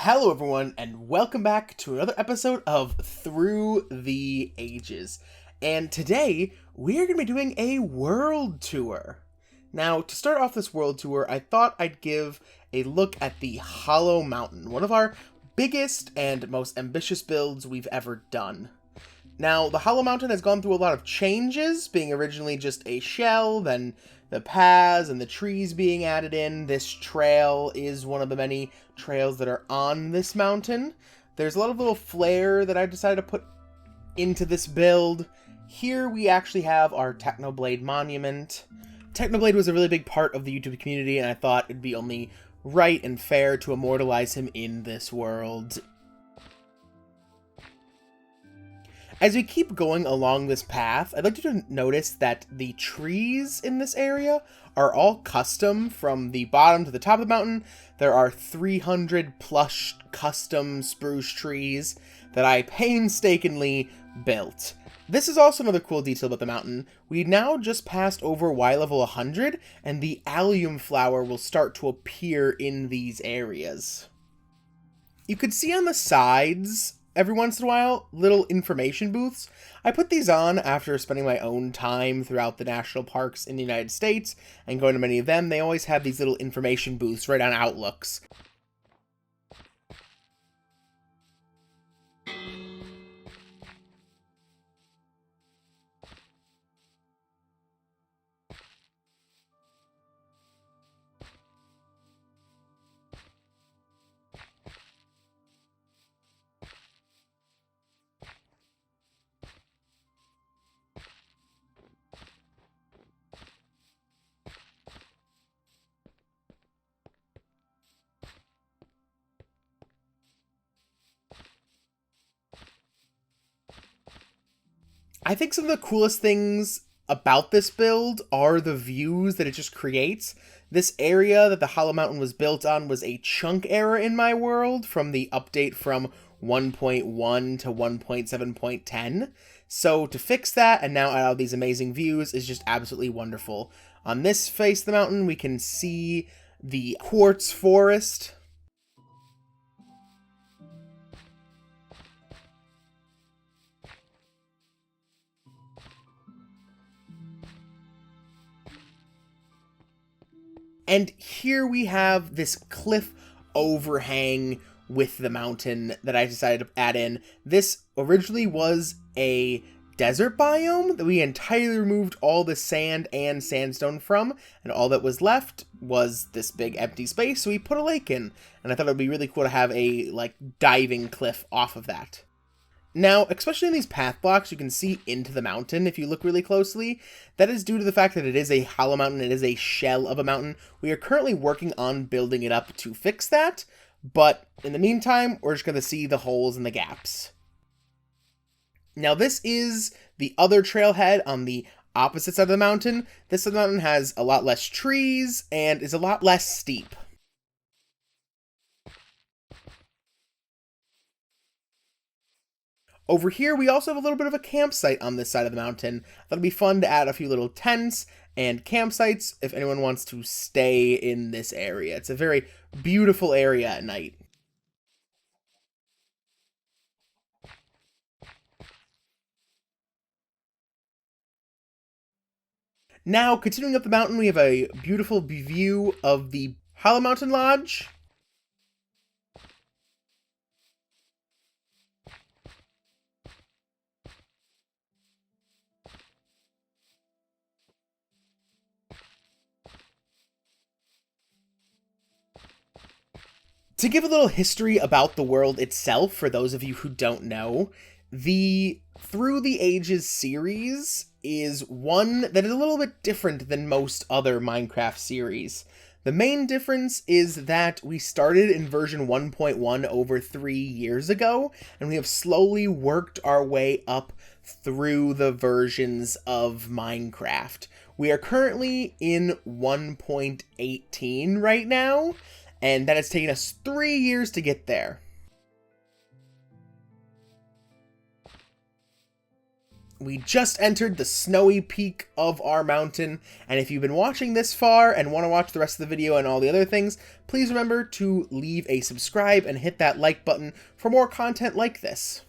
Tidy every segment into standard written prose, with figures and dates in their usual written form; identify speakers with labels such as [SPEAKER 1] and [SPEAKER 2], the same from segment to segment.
[SPEAKER 1] Hello everyone, and welcome back to another episode of Through the Ages. And today, we are going to be doing a world tour. Now, to start off this world tour, I thought I'd give a look at the Hollow Mountain, one of our biggest and most ambitious builds we've ever done. Now, the Hollow Mountain has gone through a lot of changes, being originally just a shell, then the paths and the trees being added in. This trail is one of the many trails that are on this mountain. There's a lot of little flair that I decided to put into this build. Here we actually have our Technoblade monument. Technoblade was a really big part of the YouTube community, and I thought it'd be only right and fair to immortalize him in this world. As we keep going along this path, I'd like you to notice that the trees in this area are all custom from the bottom to the top of the mountain. There are 300 plus custom spruce trees that I painstakingly built. This is also another cool detail about the mountain. We now just passed over Y level 100, and the allium flower will start to appear in these areas. You could see on the sides, every once in a while, little information booths. I put these on after spending my own time throughout the national parks in the United States and going to many of them. They always have these little information booths right on outlooks. I think some of the coolest things about this build are the views that it just creates. This area that the Hollow Mountain was built on was a chunk error in my world from the update from 1.1 to 1.7.10. So to fix that and now add all these amazing views is just absolutely wonderful. On this face of the mountain, we can see the quartz forest. And here we have this cliff overhang with the mountain that I decided to add in. This originally was a desert biome that we entirely removed all the sand and sandstone from, and all that was left was this big empty space, so we put a lake in. And I thought it would be really cool to have a, diving cliff off of that. Now, especially in these path blocks, you can see into the mountain if you look really closely. That is due to the fact that it is a hollow mountain, it is a shell of a mountain. We are currently working on building it up to fix that, but in the meantime, we're just going to see the holes and the gaps. Now, this is the other trailhead on the opposite side of the mountain. This side of the mountain has a lot less trees and is a lot less steep. Over here, we also have a little bit of a campsite on this side of the mountain. That'll be fun to add a few little tents and campsites if anyone wants to stay in this area. It's a very beautiful area at night. Now, continuing up the mountain, we have a beautiful view of the Hollow Mountain Lodge. To give a little history about the world itself, for those of you who don't know, the Through the Ages series is one that is a little bit different than most other Minecraft series. The main difference is that we started in version 1.1 over 3 years ago, and we have slowly worked our way up through the versions of Minecraft. We are currently in 1.18 right now, and that has taken us 3 years to get there. We just entered the snowy peak of our mountain, and if you've been watching this far and want to watch the rest of the video and all the other things, please remember to leave a subscribe and hit that like button for more content like this.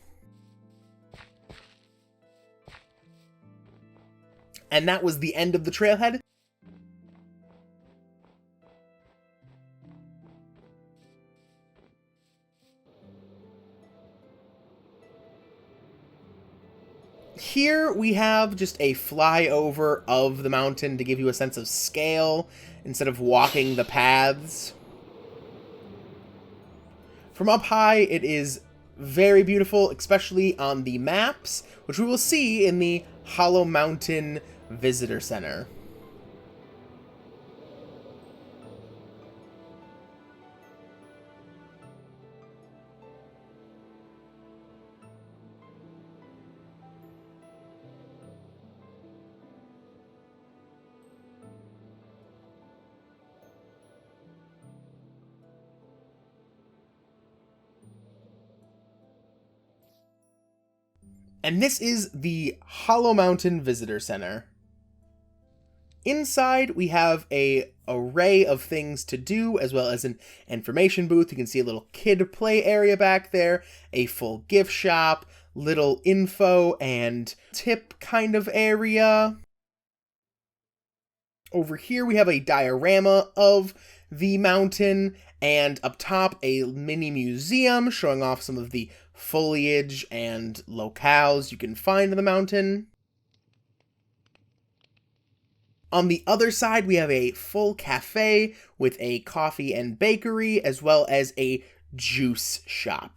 [SPEAKER 1] And that was the end of the trailhead. Here we have just a flyover of the mountain to give you a sense of scale instead of walking the paths. From up high, it is very beautiful, especially on the maps, which we will see in the Hollow Mountain Visitor Center. And this is the Hollow Mountain Visitor Center. Inside, we have an array of things to do, as well as an information booth. You can see a little kid play area back there, a full gift shop, little info and tip kind of area. Over here, we have a diorama of the mountain, and up top, a mini museum showing off some of the foliage and locales you can find on the mountain. On the other side, we have a full cafe with a coffee and bakery, as well as a juice shop.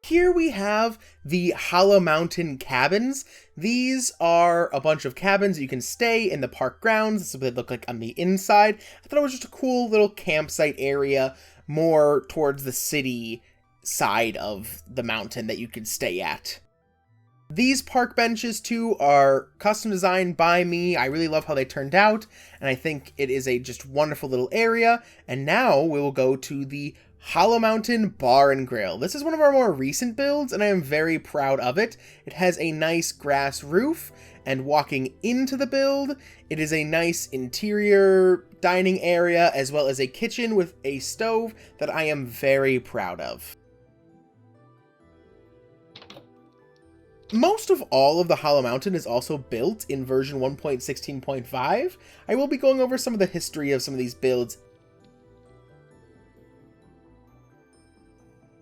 [SPEAKER 1] Here we have the Hollow Mountain Cabins. These are a bunch of cabins that you can stay in the park grounds. This is what they look like on the inside. I thought it was just a cool little campsite area, more towards the city side of the mountain that you could stay at. These park benches, too, are custom designed by me. I really love how they turned out, and I think it is a just wonderful little area. And now we will go to the Hollow Mountain Bar and Grill. This is one of our more recent builds, and I am very proud of it. It has a nice grass roof, and walking into the build, it is a nice interior dining area, as well as a kitchen with a stove that I am very proud of. Most of all of the Hollow Mountain is also built in version 1.16.5. I will be going over some of the history of some of these builds.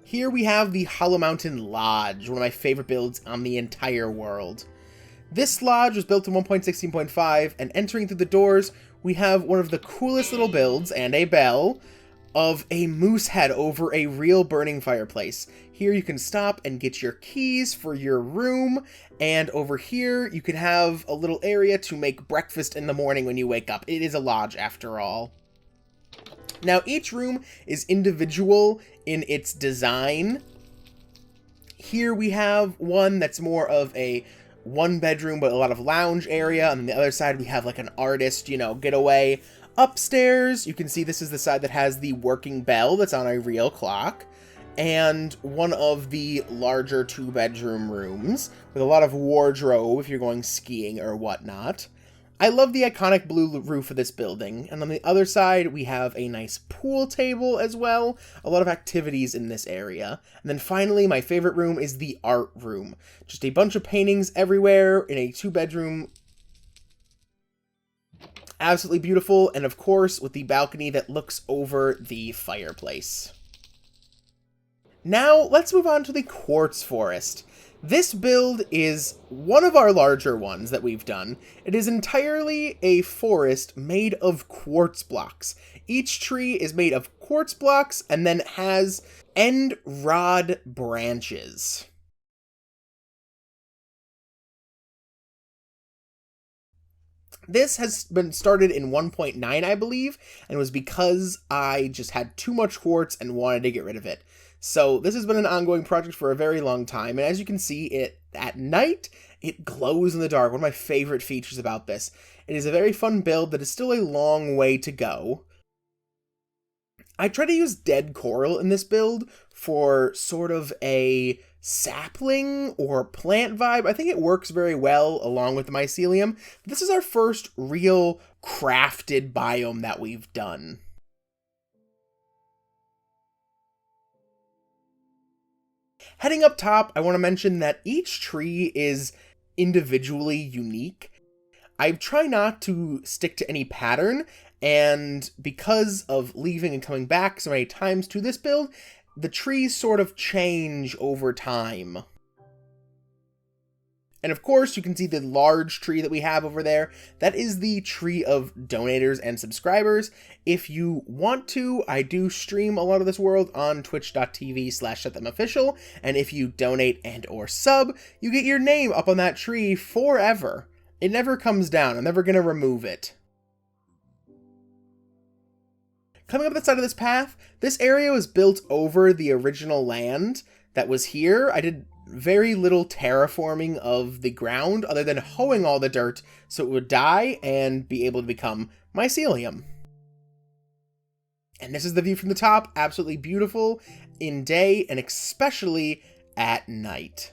[SPEAKER 1] Here we have the Hollow Mountain Lodge, one of my favorite builds on the entire world. This lodge was built in 1.16.5, and entering through the doors, we have one of the coolest little builds, and a bell, of a moose head over a real burning fireplace. Here you can stop and get your keys for your room, and over here you can have a little area to make breakfast in the morning when you wake up. It is a lodge after all. Now, each room is individual in its design. Here we have one that's more of a one bedroom, but a lot of lounge area. And on the other side, we have like an artist, getaway. Upstairs, you can see this is the side that has the working bell that's on a real clock. And one of the larger 2-bedroom rooms with a lot of wardrobe if you're going skiing or whatnot. I love the iconic blue roof of this building, and on the other side we have a nice pool table as well, a lot of activities in this area. And then finally, my favorite room is the art room. Just a bunch of paintings everywhere in a 2-bedroom. Absolutely beautiful, and of course with the balcony that looks over the fireplace. Now let's move on to the quartz forest. This build is one of our larger ones that we've done. It is entirely a forest made of quartz blocks. Each tree is made of quartz blocks and then has end rod branches. This has been started in 1.9, I believe, and was because I just had too much quartz and wanted to get rid of it. So this has been an ongoing project for a very long time, and as you can see, it at night, it glows in the dark. One of my favorite features about this. It is a very fun build that is still a long way to go. I try to use dead coral in this build for sort of a sapling or plant vibe. I think it works very well along with the mycelium. This is our first real crafted biome that we've done. Heading up top, I want to mention that each tree is individually unique. I try not to stick to any pattern, and because of leaving and coming back so many times to this build, the trees sort of change over time. And of course, you can see the large tree that we have over there. That is the tree of donators and subscribers. If you want to, I do stream a lot of this world on twitch.tv/setthemofficial. And if you donate and or sub, you get your name up on that tree forever. It never comes down. I'm never going to remove it. Coming up the side of this path, this area was built over the original land that was here. I did very little terraforming of the ground other than hoeing all the dirt so it would die and be able to become mycelium. And this is the view from the top, absolutely beautiful in day and especially at night.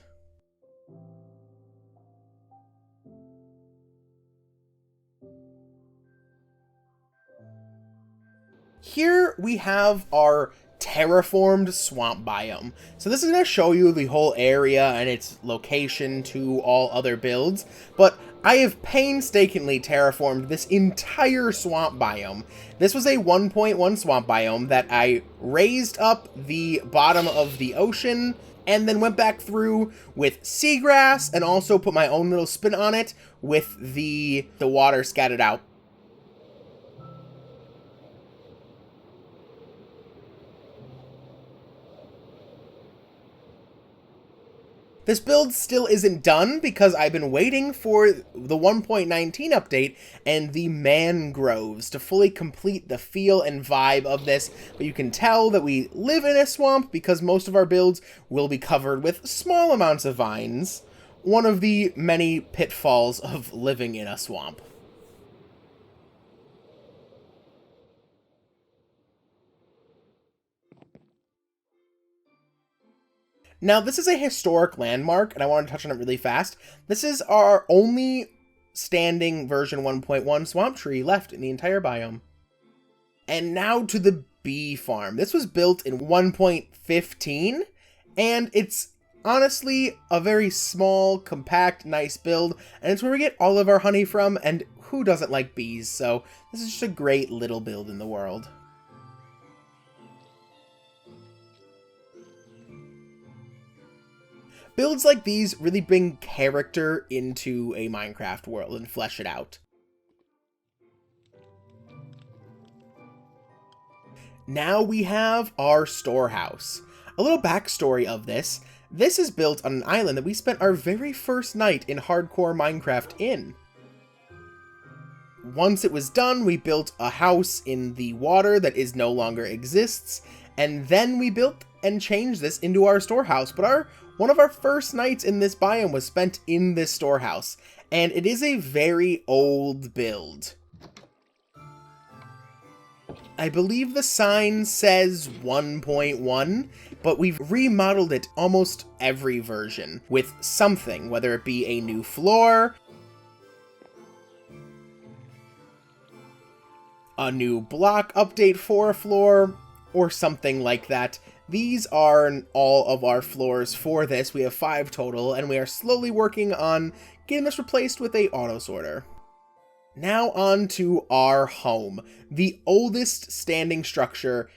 [SPEAKER 1] Here we have our terraformed swamp biome. So this is going to show you the whole area and its location to all other builds, but I have painstakingly terraformed this entire swamp biome. This was a 1.1 swamp biome that I raised up the bottom of the ocean and then went back through with seagrass and also put my own little spin on it with the water scattered out. This build still isn't done because I've been waiting for the 1.19 update and the mangroves to fully complete the feel and vibe of this, but you can tell that we live in a swamp because most of our builds will be covered with small amounts of vines, one of the many pitfalls of living in a swamp. Now, this is a historic landmark, and I want to touch on it really fast. This is our only standing version 1.1 swamp tree left in the entire biome. And now to the bee farm. This was built in 1.15, and it's honestly a very small, compact, nice build, and it's where we get all of our honey from, and who doesn't like bees? So this is just a great little build in the world. Builds like these really bring character into a Minecraft world and flesh it out. Now we have our storehouse. A little backstory of this. This is built on an island that we spent our very first night in hardcore Minecraft in. Once it was done, we built a house in the water that no longer exists, and then we built and changed this into our storehouse. But one of our first nights in this biome was spent in this storehouse, and it is a very old build. I believe the sign says 1.1, but we've remodeled it almost every version with something, whether it be a new floor, a new block update for a floor, or something like that. These are all of our floors for this. We have 5 total, and we are slowly working on getting this replaced with a auto sorter. Now on to our home, the oldest standing structure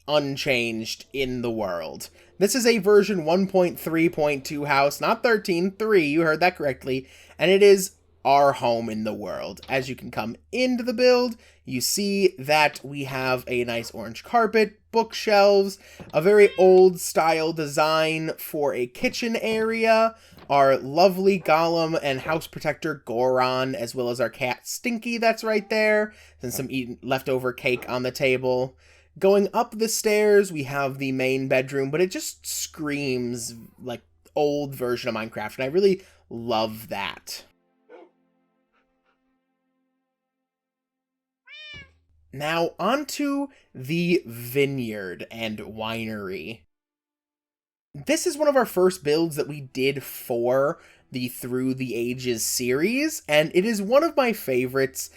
[SPEAKER 1] unchanged in the world. This is a version 1.3.2 house, not 13.3, you heard that correctly, and it is our home in the world. As you can come into the build, you see that we have a nice orange carpet, bookshelves, a very old style design for a kitchen area, our lovely golem and house protector Goron, as well as our cat Stinky that's right there, and some leftover cake on the table. Going up the stairs, we have the main bedroom, but it just screams like old version of Minecraft, and I really love that. Now onto the vineyard and winery. This is one of our first builds that we did for the Through the Ages series, and it is one of my favorites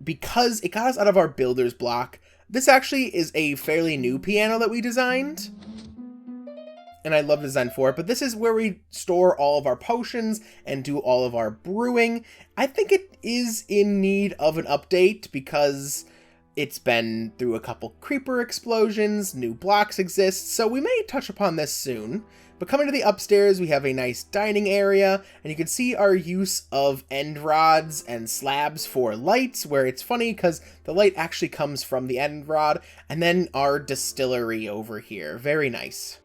[SPEAKER 1] because it got us out of our builder's block. This actually is a fairly new piano that we designed, and I love the design for it, but this is where we store all of our potions and do all of our brewing. I think it is in need of an update because it's been through a couple creeper explosions, new blocks exist, so we may touch upon this soon. But coming to the upstairs, we have a nice dining area, and you can see our use of end rods and slabs for lights, where it's funny because the light actually comes from the end rod, and then our distillery over here. Very nice.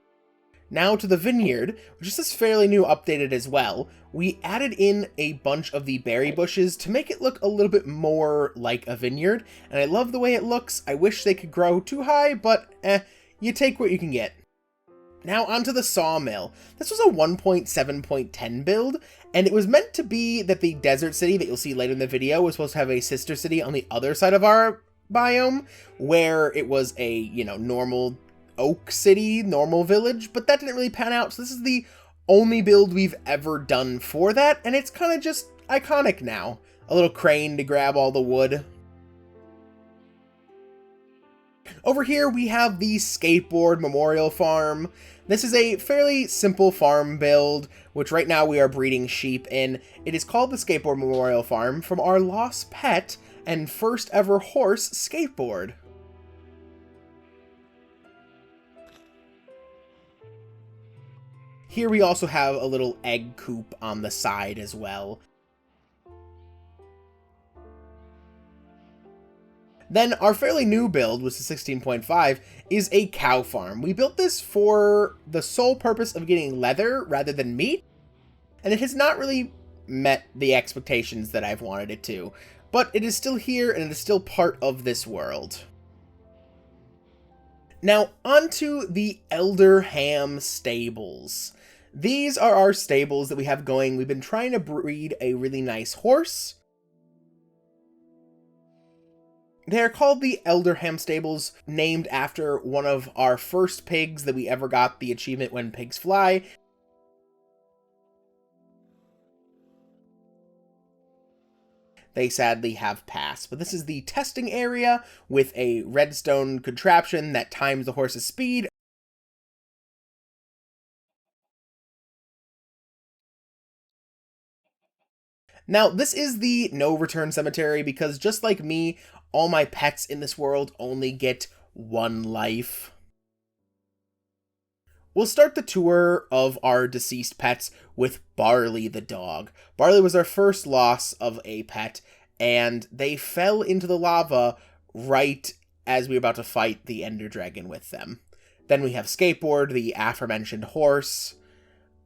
[SPEAKER 1] Now to the vineyard, which is fairly new, updated as well. We added in a bunch of the berry bushes to make it look a little bit more like a vineyard, and I love the way it looks. I wish they could grow too high, but you take what you can get. Now onto the sawmill. This was a 1.7.10 build, and it was meant to be that the desert city that you'll see later in the video was supposed to have a sister city on the other side of our biome, where it was a, normal oak city, normal village, but that didn't really pan out, so this is the only build we've ever done for that, and it's kind of just iconic now. A little crane to grab all the wood. Over here we have the skateboard memorial farm. This is a fairly simple farm build, which right now we are breeding sheep in. It is called the Skateboard Memorial Farm from our lost pet and first ever horse, Skateboard. Here we also have a little egg coop on the side as well. Then our fairly new build, which is 16.5, is a cow farm. We built this for the sole purpose of getting leather rather than meat, and it has not really met the expectations that I've wanted it to, but it is still here and it is still part of this world. Now onto the Elderham stables. These are our stables that we have going. We've been trying to breed a really nice horse. They're called the Elderham Stables, named after one of our first pigs that we ever got the achievement When Pigs Fly. They sadly have passed, but this is the testing area with a redstone contraption that times the horse's speed. Now, this is the no return cemetery because just like me, all my pets in this world only get one life. We'll start the tour of our deceased pets with Barley the dog. Barley was our first loss of a pet, and they fell into the lava right as we were about to fight the Ender Dragon with them. Then we have Skateboard, the aforementioned horse.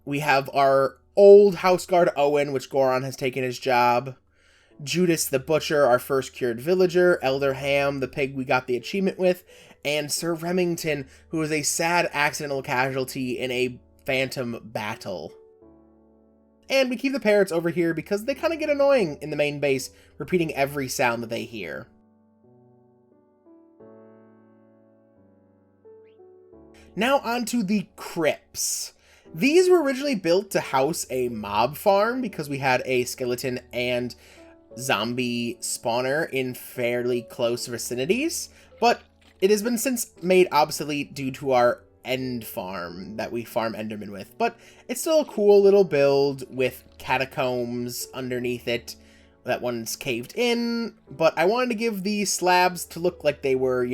[SPEAKER 1] We have our old house guard Owen, which Goron has taken his job. Judas the Butcher, our first cured villager. Elderham, the pig we got the achievement with. And Sir Remington, who was a sad accidental casualty in a phantom battle. And we keep the parrots over here because they kind of get annoying in the main base, repeating every sound that they hear. Now onto the crypts. These were originally built to house a mob farm because we had a skeleton and zombie spawner in fairly close vicinities, but it has been since made obsolete due to our end farm that we farm Enderman with. But it's still a cool little build with catacombs underneath it. That one's caved in, but I wanted to give these slabs to look like they were,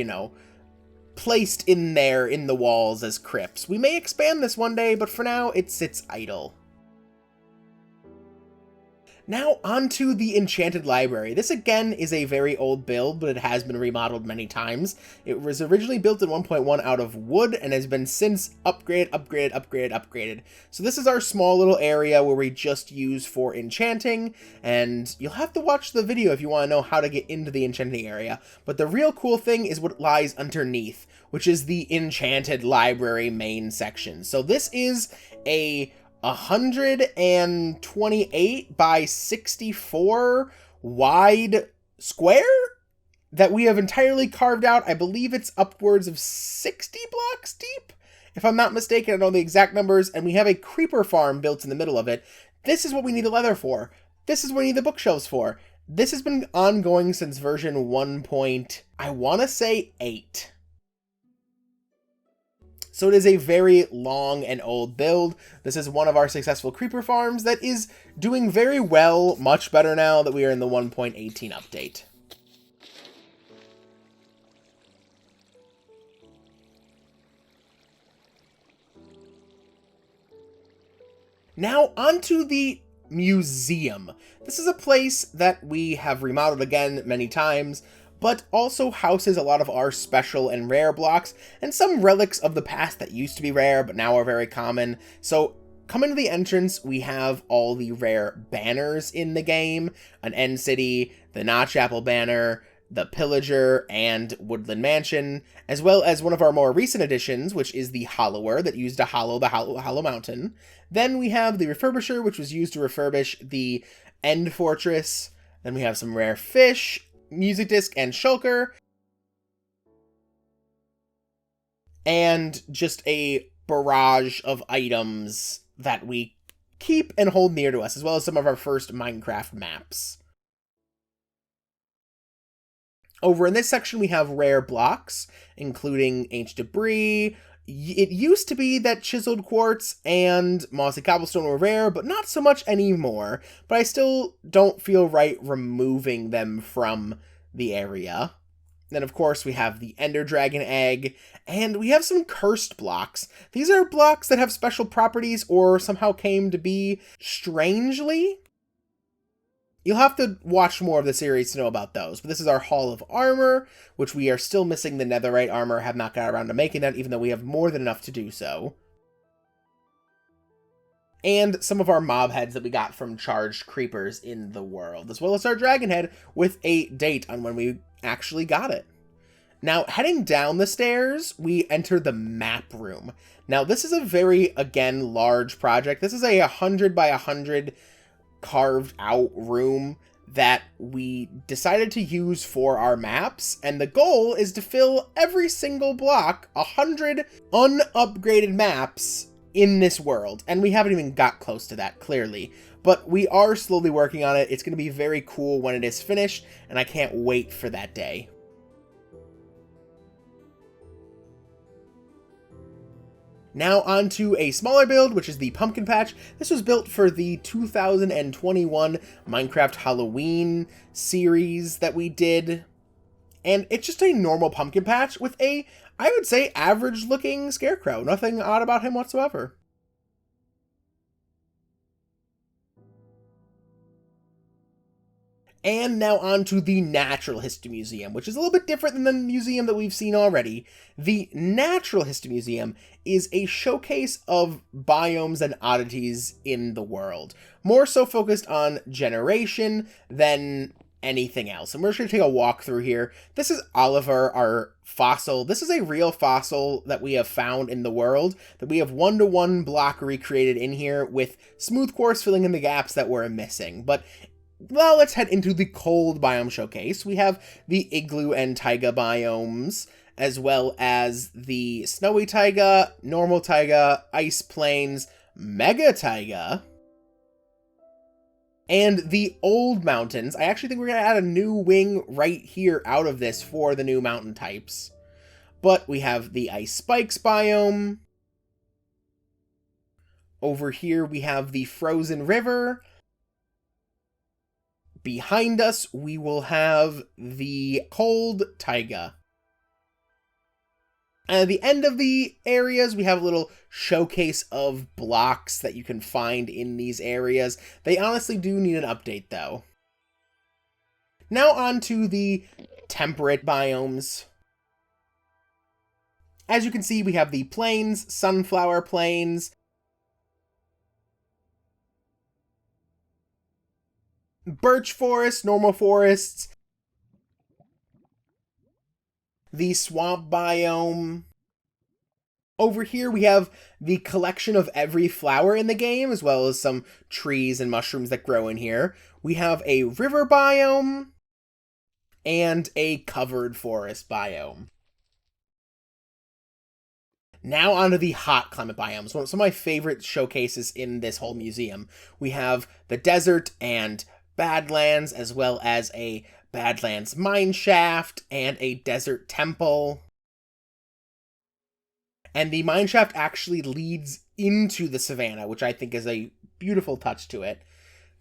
[SPEAKER 1] placed in there in the walls as crypts. We may expand this one day, but for now it sits idle. Now onto the Enchanted Library. This again is a very old build, but it has been remodeled many times. It was originally built in 1.1 out of wood and has been since upgraded. So this is our small little area where we just use for enchanting, and you'll have to watch the video if you want to know how to get into the enchanting area. But the real cool thing is what lies underneath, which is the Enchanted Library main section. So this is a 128 by 64 wide square that we have entirely carved out. I believe it's upwards of 60 blocks deep, if I'm not mistaken. I don't know the exact numbers, and we have a creeper farm built in the middle of it. This is what we need the leather for. This is what we need the bookshelves for. This has been ongoing since version 1. I want to say 8. So it is a very long and old build. This is one of our successful creeper farms that is doing very well, much better now that we are in the 1.18 update. Now onto the museum. This is a place that we have remodeled again many times, but also houses a lot of our special and rare blocks and some relics of the past that used to be rare but now are very common. So coming to the entrance, we have all the rare banners in the game: an End City, the Notch Apple banner, the Pillager, and Woodland Mansion, as well as one of our more recent additions, which is the Hollower, that used to hollow the Hollow Mountain. Then we have the Refurbisher, which was used to refurbish the End Fortress. Then we have some rare fish, music disc, and shulker. And just a barrage of items that we keep and hold near to us, as well as some of our first Minecraft maps. Over in this section, we have rare blocks, including ancient debris. It used to be that chiseled quartz and mossy cobblestone were rare, but not so much anymore. But I still don't feel right removing them from the area. Then, of course, we have the Ender Dragon egg, and we have some cursed blocks. These are blocks that have special properties or somehow came to be strangely. You'll have to watch more of the series to know about those, but this is our Hall of Armor, which we are still missing the netherite armor, have not got around to making that, even though we have more than enough to do so. And some of our mob heads that we got from charged creepers in the world, as well as our dragon head with a date on when we actually got it. Now, heading down the stairs, we enter the map room. Now, this is a very, again, large project. This is a 100 by 100 carved out room that we decided to use for our maps, and the goal is to fill every single block 100 unupgraded maps in this world, and we haven't even got close to that, clearly, but we are slowly working on it. It's going to be very cool when it is finished, and I can't wait for that day. Now onto a smaller build, which is the Pumpkin Patch. This was built for the 2021 Minecraft Halloween series that we did. And it's just a normal pumpkin patch with a, I would say, average looking scarecrow. Nothing odd about him whatsoever. And now on to the Natural History Museum, which is a little bit different than the museum that we've seen already. The Natural History Museum is a showcase of biomes and oddities in the world, more so focused on generation than anything else. And we're just going to take a walk through here. This is Oliver, our fossil. This is a real fossil that we have found in the world, that we have 1-to-1 block recreated in here with smooth quartz filling in the gaps that were missing. But well, let's head into the cold biome showcase. We have the igloo and taiga biomes, as well as the snowy taiga, normal taiga, ice plains, mega taiga, and the old mountains. I actually think we're going to add a new wing right here out of this for the new mountain types. But we have the ice spikes biome. Over here we have the frozen river. Behind us, we will have the cold taiga. And at the end of the areas, we have a little showcase of blocks that you can find in these areas. They honestly do need an update, though. Now on to the temperate biomes. As you can see, we have the plains, sunflower plains, birch forests, normal forests, the swamp biome. Over here we have the collection of every flower in the game, as well as some trees and mushrooms that grow in here. We have a river biome, and a covered forest biome. Now onto the hot climate biomes, some of my favorite showcases in this whole museum. We have the desert and Badlands, as well as a Badlands mine shaft and a desert temple. And the mine shaft actually leads into the savanna, which I think is a beautiful touch to it.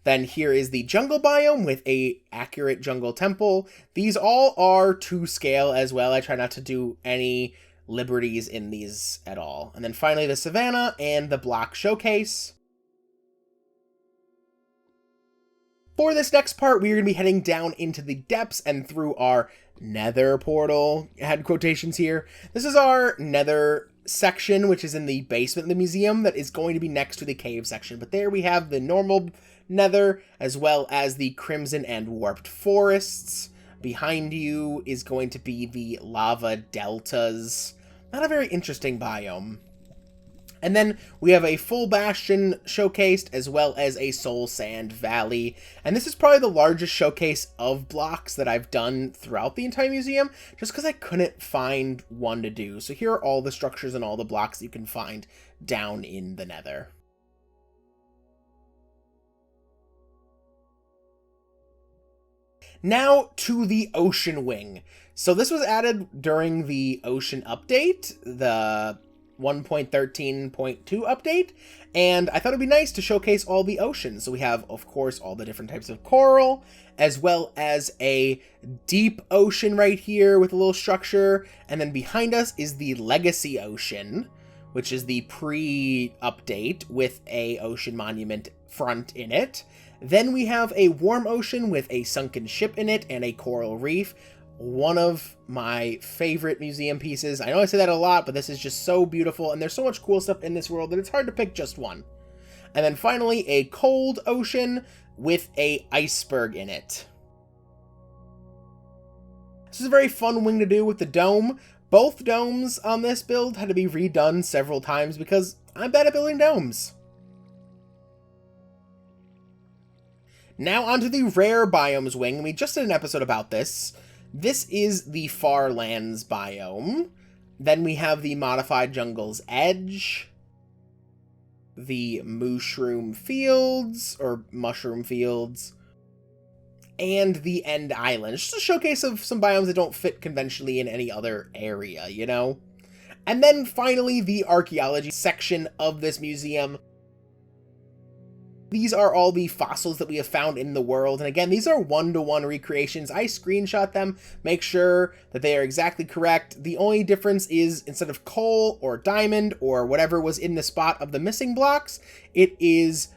[SPEAKER 1] Then here is the jungle biome with a accurate jungle temple. These all are to scale as well. I try not to do any liberties in these at all. And then finally the savanna and the block showcase. For this next part, we are going to be heading down into the depths and through our nether portal. I had quotations here. This is our nether section, which is in the basement of the museum that is going to be next to the cave section. But there we have the normal nether, as well as the crimson and warped forests. Behind you is going to be the lava deltas. Not a very interesting biome. And then we have a full bastion showcased, as well as a soul sand valley. And this is probably the largest showcase of blocks that I've done throughout the entire museum, just because I couldn't find one to do. So here are all the structures and all the blocks you can find down in the nether. Now to the ocean wing. So this was added during the ocean update, the 1.13.2 update, and I thought it'd be nice to showcase all the oceans. So we have, of course, all the different types of coral, as well as a deep ocean right here with a little structure, and then behind us is the legacy ocean, which is the pre-update with a ocean monument front in it. Then we have a warm ocean with a sunken ship in it and a coral reef. One of my favorite museum pieces. I know I say that a lot, but this is just so beautiful, and there's so much cool stuff in this world that it's hard to pick just one. And then finally, a cold ocean with a iceberg in it. This is a very fun wing to do with the dome. Both domes on this build had to be redone several times because I'm bad at building domes. Now onto the rare biomes wing. We just did an episode about this. This is the Far Lands biome. Then we have the Modified Jungle's Edge, the Mushroom Fields, or Mushroom Fields, and the End Island. Just a showcase of some biomes that don't fit conventionally in any other area, you know? And then finally, the archaeology section of this museum. These are all the fossils that we have found in the world, and again, these are one-to-one recreations. I screenshot them, make sure that they are exactly correct. The only difference is instead of coal or diamond or whatever was in the spot of the missing blocks, it is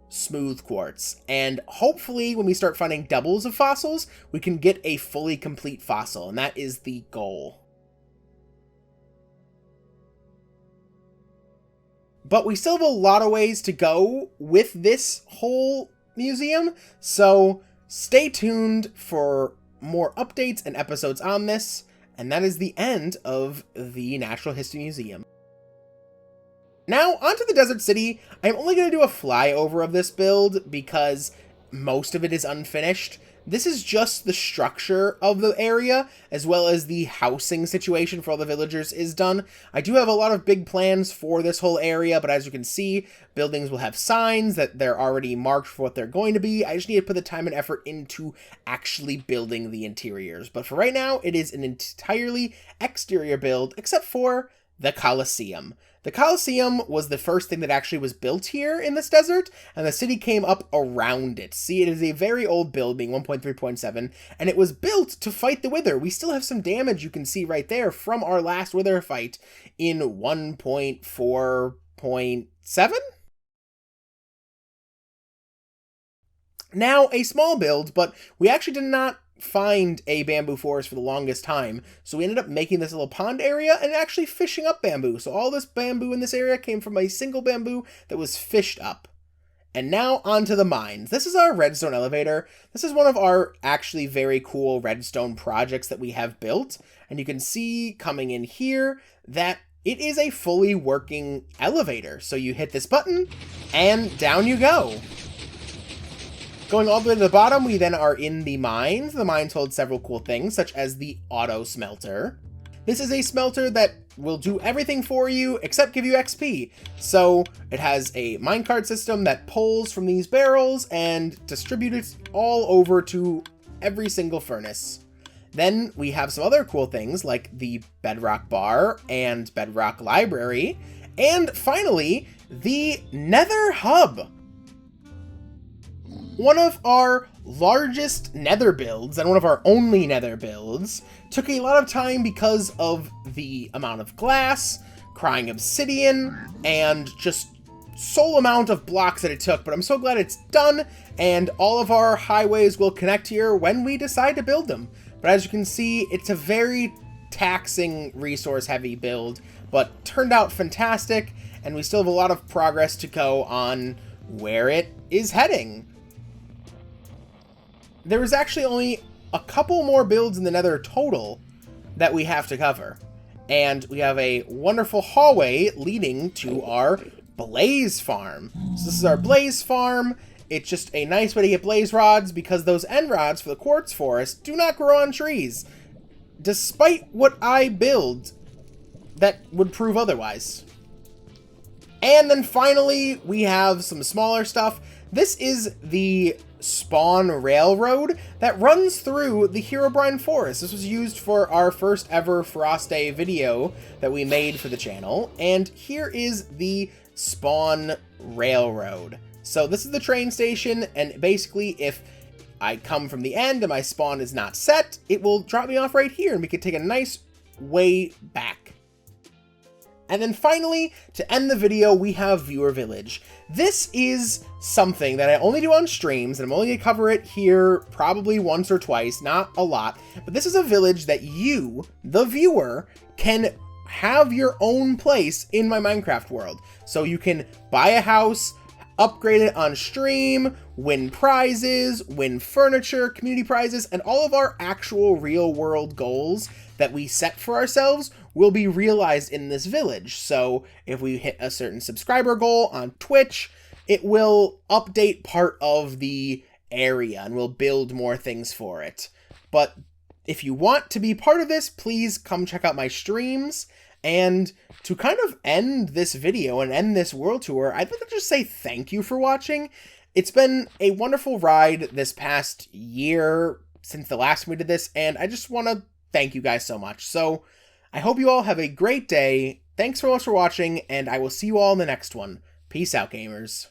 [SPEAKER 1] smooth quartz. And hopefully when we start finding doubles of fossils, we can get a fully complete fossil, and that is the goal. But we still have a lot of ways to go with this whole museum, so stay tuned for more updates and episodes on this, and that is the end of the Natural History Museum. Now, onto the Desert City. I'm only going to do a flyover of this build because most of it is unfinished. This is just the structure of the area, as well as the housing situation for all the villagers is done. I do have a lot of big plans for this whole area, but as you can see, buildings will have signs that they're already marked for what they're going to be. I just need to put the time and effort into actually building the interiors. But for right now, it is an entirely exterior build, except for the Colosseum. The Colosseum was the first thing that actually was built here in this desert, and the city came up around it. See, it is a very old build, being 1.3.7, and it was built to fight the Wither. We still have some damage you can see right there from our last Wither fight in 1.4.7? Now, a small build, but we actually did not find a bamboo forest for the longest time, so we ended up making this little pond area and actually fishing up bamboo. So all this bamboo in this area came from a single bamboo that was fished up. And now onto the mines. This is our redstone elevator. This is one of our actually very cool redstone projects that we have built, and you can see coming in here that it is a fully working elevator. So you hit this button and down you go. Going all the way to the bottom, we then are in the mines. The mines hold several cool things, such as the auto smelter. This is a smelter that will do everything for you except give you XP. So it has a minecart system that pulls from these barrels and distributes it all over to every single furnace. Then we have some other cool things like the bedrock bar and bedrock library. And finally, the nether hub. One of our largest nether builds, and one of our only nether builds, took a lot of time because of the amount of glass, crying obsidian, and just sole amount of blocks that it took, but I'm so glad it's done, and all of our highways will connect here when we decide to build them. But as you can see, it's a very taxing, resource-heavy build, but turned out fantastic, and we still have a lot of progress to go on where it is heading. There was actually only a couple more builds in the nether total that we have to cover. And we have a wonderful hallway leading to our blaze farm. So this is our blaze farm. It's just a nice way to get blaze rods because those end rods for the quartz forest do not grow on trees. Despite what I build that would prove otherwise. And then finally, we have some smaller stuff. This is the spawn railroad that runs through the Herobrine Forest. This was used for our first ever Frost Day video that we made for the channel. And here is the spawn railroad. So this is the train station, and basically if I come from the end and my spawn is not set, it will drop me off right here and we can take a nice way back. And then finally, to end the video, we have Viewer Village. This is something that I only do on streams, and I'm only going to cover it here probably once or twice, not a lot. But this is a village that you, the viewer, can have your own place in my Minecraft world. So you can buy a house, upgrade it on stream, win prizes, win furniture, community prizes, and all of our actual real world goals that we set for ourselves will be realized in this village. So if we hit a certain subscriber goal on Twitch, it will update part of the area and we'll build more things for it. But if you want to be part of this, please come check out my streams. And to kind of end this video and end this world tour, I'd like to just say thank you for watching. It's been a wonderful ride this past year since the last time we did this, and I just want to thank you guys so much. So I hope you all have a great day. Thanks so much for watching, and I will see you all in the next one. Peace out, gamers.